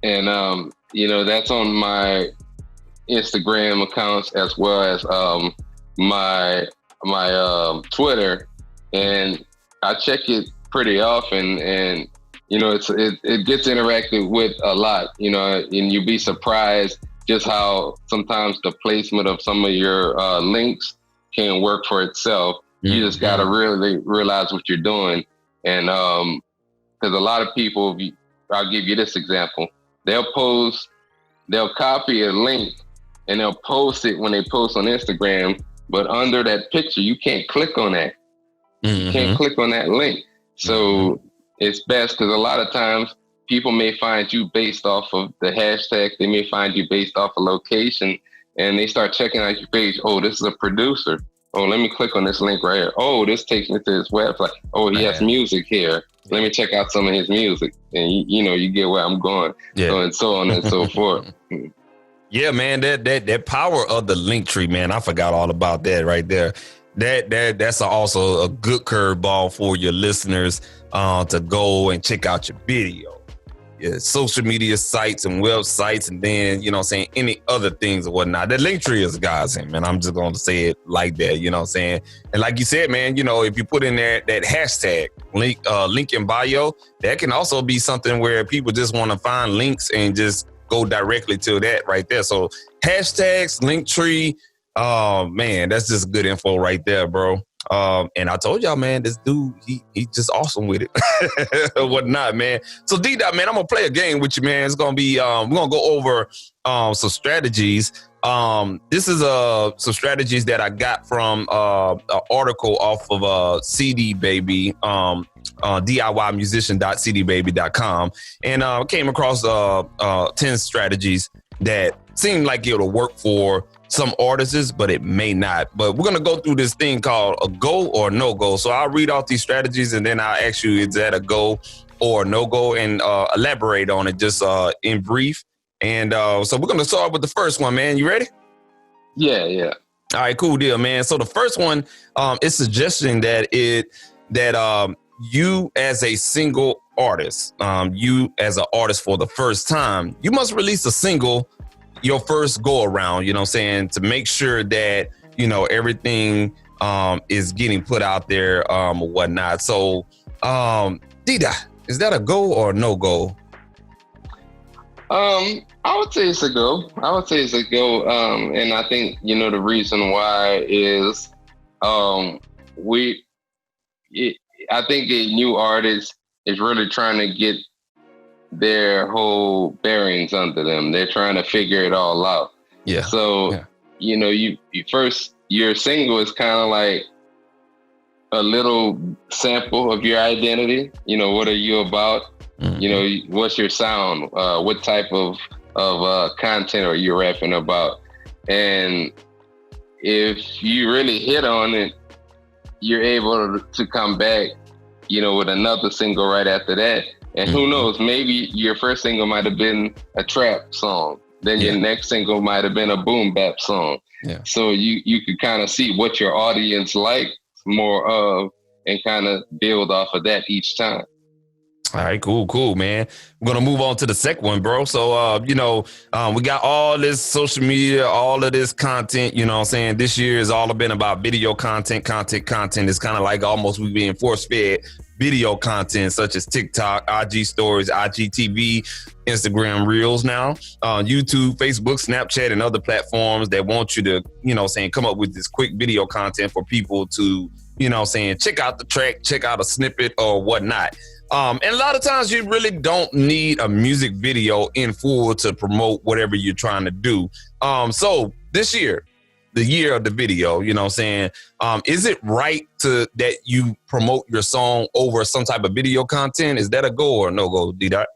And that's on my Instagram accounts as well as my Twitter, and I check it pretty often, and it gets interacted with a lot, and you'd be surprised just how sometimes the placement of some of your links can work for itself. You just got to really realize what you're doing, and because a lot of people, I'll give you this example, they'll copy a link and they'll post it when they post on Instagram, but under that picture, you can't click on that. You can't click on that link. So it's best, because a lot of times people may find you based off of the hashtag. They may find you based off a location, and they start checking out your page. Oh, this is a producer. Oh, let me click on this link right here. Oh, this takes me to his website. Oh, he has music here. Let me check out some of his music. And you get where I'm going. So, and so on and so forth. Yeah, man, that power of the link tree, man. I forgot all about that right there. That's also a good curveball for your listeners to go and check out your video. Yeah, social media sites and websites, and then, any other things or whatnot. That link tree is a godsend, man. I'm just going to say it like that, And like you said, man, if you put in there that hashtag link in bio, that can also be something where people just want to find links and just go directly to that right there. So hashtags, link tree, man, that's just good info right there, bro. And I told y'all, man, this dude, he just awesome with it. Whatnot, man. So D-Dot, man, I'm gonna play a game with you, man. It's gonna be we're gonna go over some strategies. This is some strategies that I got from an article off of CD Baby, DIYmusician.cdbaby.com, and came across 10 strategies that seem like it'll work for some artists, but it may not. But we're going to go through this thing called a go or no go. So I'll read off these strategies, and then I'll ask you, is that a go or no go, and elaborate on it just in brief. And so we're going to start with the first one, man. You ready? Yeah. All right, cool deal, man. So the first one is suggesting that you as a single artist, you as an artist for the first time, you must release a single your first go around, to make sure that, everything is getting put out there or whatnot. So, Dida, is that a go or no go? I would say it's a go. And I think, the reason why is I think a new artist is really trying to get their whole bearings under them. They're trying to figure it all out. Yeah. So, you first, your single is kind of like a little sample of your identity. What are you about? Mm-hmm. What's your sound? What type of content are you rapping about? And if you really hit on it, you're able to come back, with another single right after that. And who knows, maybe your first single might have been a trap song. Then your next single might have been a boom bap song. Yeah. So you could kind of see what your audience likes more of and kind of build off of that each time. All right, cool, man. We're going to move on to the second one, bro. So, we got all this social media, all of this content, This year has all been about video content. It's kind of like almost we being force-fed video content such as TikTok, IG stories, IGTV, Instagram reels now, YouTube, Facebook, Snapchat, and other platforms that want you to, come up with this quick video content for people to, check out the track, check out a snippet or whatnot. And a lot of times you really don't need a music video in full to promote whatever you're trying to do. So this year, the year of the video, is it right that you promote your song over some type of video content? Is that a go or no go, D-Dot?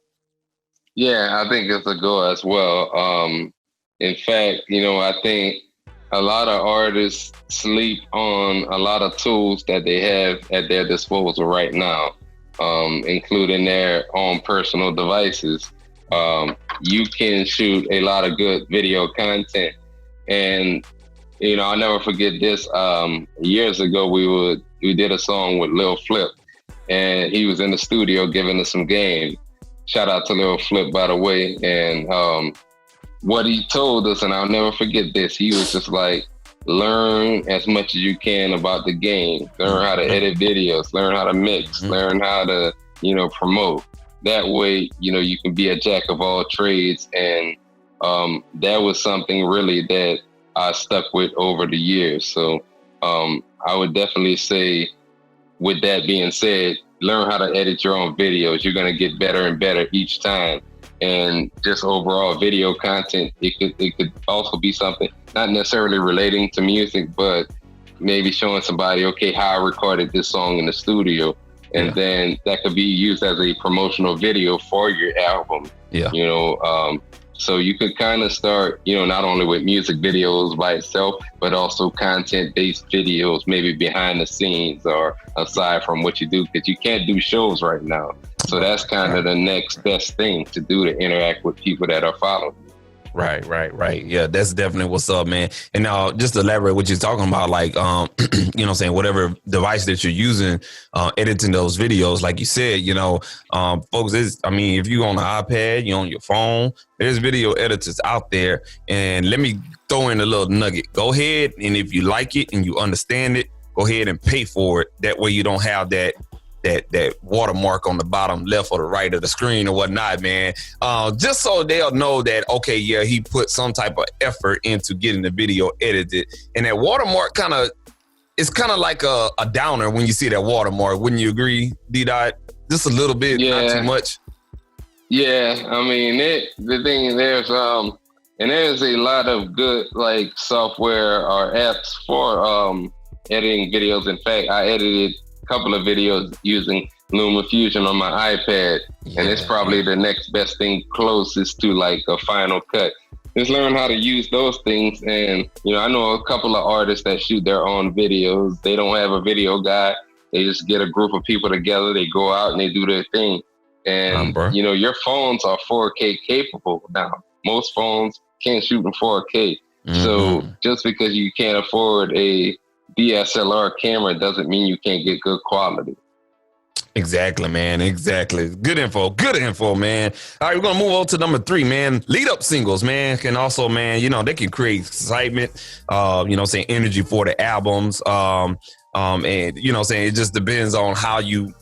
Yeah, I think it's a go as well. In fact, I think a lot of artists sleep on a lot of tools that they have at their disposal right now, including their own personal devices. You can shoot a lot of good video content. And, I'll never forget this. Years ago, we did a song with Lil Flip, and he was in the studio giving us some game. shout out to Lil Flip, by the way. And what he told us, and I'll never forget this, he was just like, learn as much as you can about the game. Learn how to edit videos, learn how to mix, learn how to, promote. That way, you can be a jack of all trades. And that was something really that I stuck with over the years. So I would definitely say, with that being said, learn how to edit your own videos. You're going to get better and better each time. And just overall video content, it could also be something not necessarily relating to music, but maybe showing somebody, okay, how I recorded this song in the studio. And then that could be used as a promotional video for your album. So you could kind of start, not only with music videos by itself, but also content-based videos, maybe behind the scenes or aside from what you do, because you can't do shows right now. So that's kind of the next best thing to do to interact with people that are following. Right. Yeah, that's definitely what's up, man. And now just to elaborate what you're talking about, like, whatever device that you're using, editing those videos, like you said, folks, if you on the iPad, you're on your phone, there's video editors out there. And let me throw in a little nugget. Go ahead. And if you like it and you understand it, go ahead and pay for it. That way you don't have that watermark on the bottom left or the right of the screen or whatnot, man. Just so they'll know that, okay, yeah, he put some type of effort into getting the video edited. And that watermark it's kind of like a downer when you see that watermark. Wouldn't you agree, D-Dot? Just a little bit, not too much. Yeah, the thing there's and there's a lot of good like software or apps for editing videos. In fact, I edited couple of videos using LumaFusion on my iPad, and it's probably the next best thing closest to like a Final Cut. Just learn how to use those things. And I know a couple of artists that shoot their own videos. They don't have a video guy. They just get a group of people together. They go out and they do their thing. And your phones are 4K capable now. Most phones can't shoot in 4K. So just because you can't afford a DSLR camera doesn't mean you can't get good quality. Exactly, man. Exactly. Good info, man. All right, we're going to move on to number 3, man. Lead up singles, man, can also, man, they can create excitement, energy for the albums. And, it just depends on how you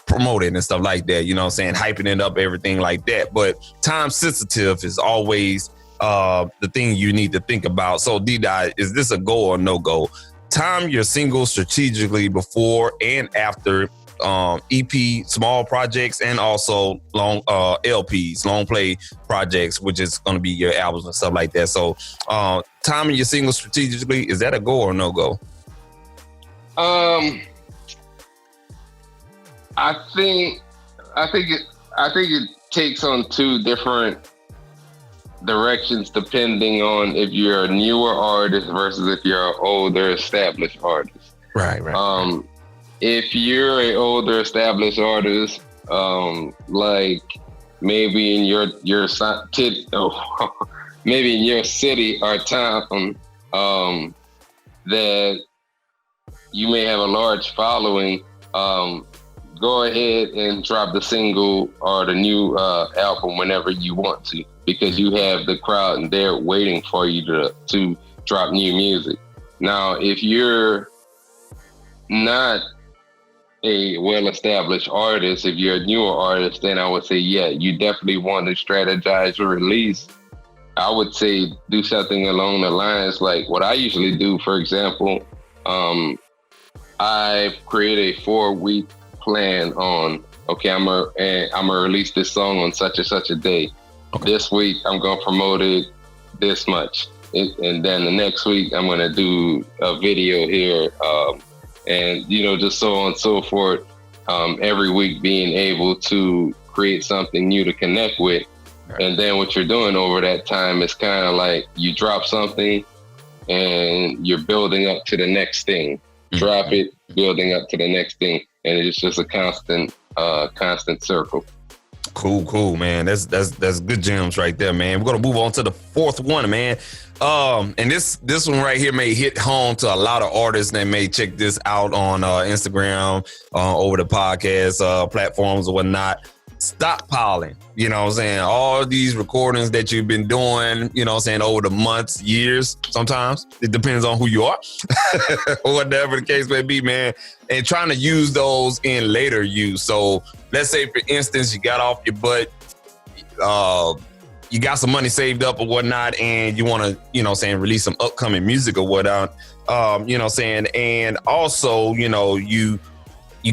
promote it and stuff like that, hyping it up, everything like that. But time sensitive is always the thing you need to think about. So, D-Dot, is this a go or no go? Time your singles strategically before and after EP small projects and also long LPs, long play projects, which is going to be your albums and stuff like that. So timing your singles strategically, is that a go or no go? I think it takes on 2 different directions depending on if you're a newer artist versus if you're an older established artist. Right. If you're an older established artist, like maybe in your maybe in your city or town, that you may have a large following, go ahead and drop the single or the new album whenever you want to, because you have the crowd and they're waiting for you to drop new music. Now, if you're not a well-established artist, if you're a newer artist, then I would say, yeah, you definitely want to strategize your release. I would say do something along the lines like what I usually do. For example, I've created a 4-week plan on, okay, I'm gonna release this song on such and such a day. Okay. This week, I'm going to promote it this much. And then the next week, I'm going to do a video here. And, just so on and so forth. Every week being able to create something new to connect with. Right. And then what you're doing over that time is kind of like you drop something and you're building up to the next thing. Mm-hmm. Drop it, building up to the next thing. And it's just a constant circle. Cool, man. That's good gems right there, man. We're gonna move on to the 4th one, man. And this one right here may hit home to a lot of artists that may check this out on Instagram, over the podcast platforms or whatnot. stockpiling, you know what I'm saying? All these recordings that you've been doing, you know what I'm saying, over the months, years, sometimes. It depends on who you are, or whatever the case may be, man. And trying to use those in later use. So let's say, for instance, you got off your butt, you got some money saved up or whatnot, and you want to, you know what I'm saying, release some upcoming music or whatnot, you know what I'm saying? And also, you know, you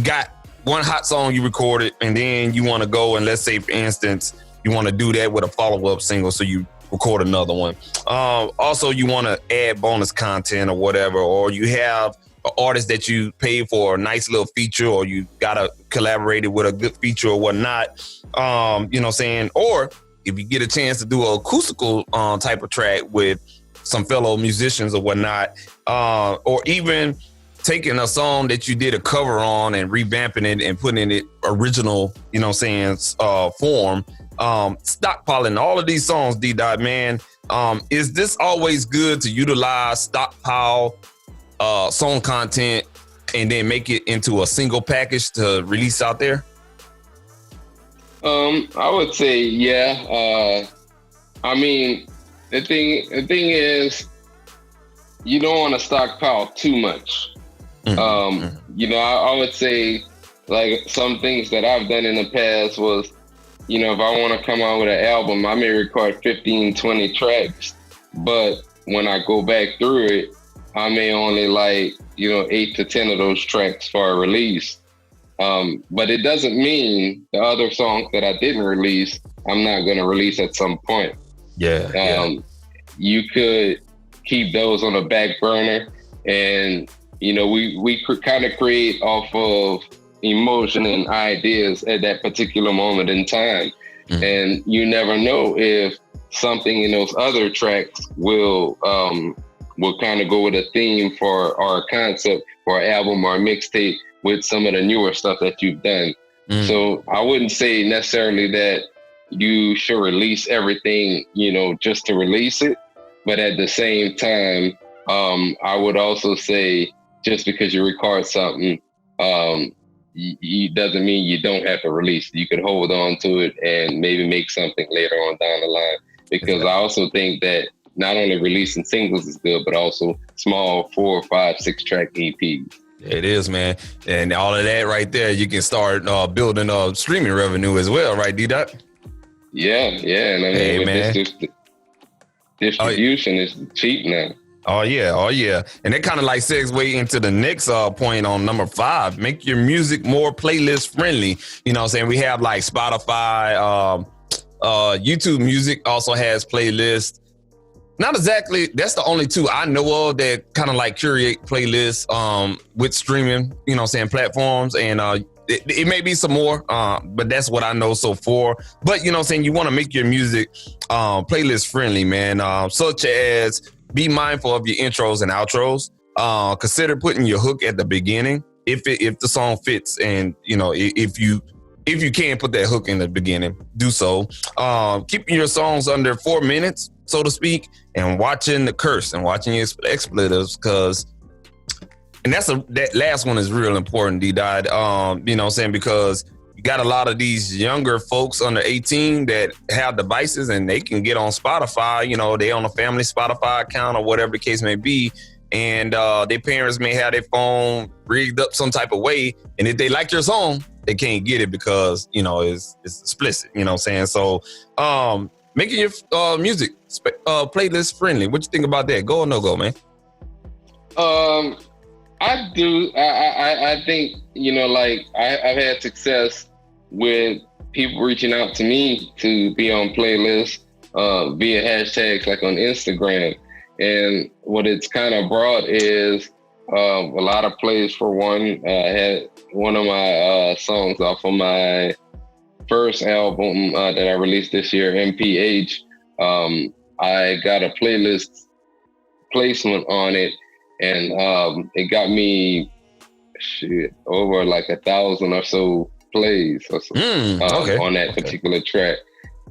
got one hot song you recorded, and then you want to go and, let's say, for instance, you want to do that with a follow-up single, so you record another one. Also, you want to add bonus content or whatever, or you have an artist that you paid for a nice little feature, or you got to collaborate with a good feature or whatnot, you know what I'm saying? Or if you get a chance to do an acoustical type of track with some fellow musicians or whatnot, or even taking a song that you did a cover on and revamping it and putting it original, you know what I'm saying, form, stockpiling all of these songs, D-Dot, man. Is this always good to utilize stockpile song content and then make it into a single package to release out there? I would say, yeah. I mean, the thing is, you don't want to stockpile too much. You know, I would say, like, some things that I've done in the past was, you know, if I want to come out with an album, I may record 15, 20 tracks, but when I go back through it, I may only like, you know, 8 to 10 of those tracks for a release. But it doesn't mean the other songs that I didn't release, I'm not going to release at some point. You could keep those on the back burner, and you know, we kind of create off of emotion and ideas at that particular moment in time. And you never know if something in those other tracks will kind of go with a theme for our concept or album or mixtape with some of the newer stuff that you've done. So I wouldn't say necessarily that you should release everything, you know, just to release it. But at the same time, I would also say, just because you record something, doesn't mean you don't have to release it. You could hold on to it and maybe make something later on down the line. Because I also think that not only releasing singles is good, but also small 4, 5, 6 track EPs. It is, man. And all of that right there, you can start building streaming revenue as well, right, D-Dot? Yeah. And I mean, this distribution is cheap now. Oh yeah. And that kind of like segue into the next point on number 5. Make your music more playlist friendly. You know what I'm saying? We have like Spotify, YouTube Music also has playlists. Not exactly. That's the only 2 I know of that kind of like curate playlists with streaming, you know what I'm saying, platforms. And it may be some more, but that's what I know so far. But, you know what I'm saying, you want to make your music playlist friendly, man, such as be mindful of your intros and outros. Consider putting your hook at the beginning if the song fits, and you know, if you can put that hook in the beginning, do so. Keeping your songs under 4 minutes, so to speak, and watching the curse and watching your expletives, and that last one is real important, D-Dot. You know what I'm saying, because you got a lot of these younger folks under 18 that have devices and they can get on Spotify, you know, they on a family Spotify account or whatever the case may be. And their parents may have their phone rigged up some type of way. And if they like your song, they can't get it because, you know, it's explicit, you know what I'm saying? So making your music playlist friendly. What you think about that? Go or no go, man? I do. I think, you know, like I've had success with people reaching out to me to be on playlists via hashtags like on Instagram. And what it's kind of brought is a lot of plays for one. I had one of my songs off of my first album that I released this year, MPH. I got a playlist placement on it, and it got me over like 1,000 or so plays on that particular track.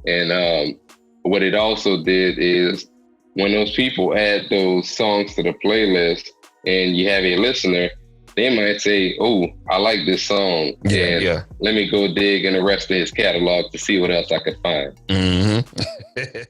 And what it also did is when those people add those songs to the playlist and you have a listener, they might say, "Oh, I like this song. Yeah. Let me go dig in the rest of his catalog to see what else I could find." Mm-hmm.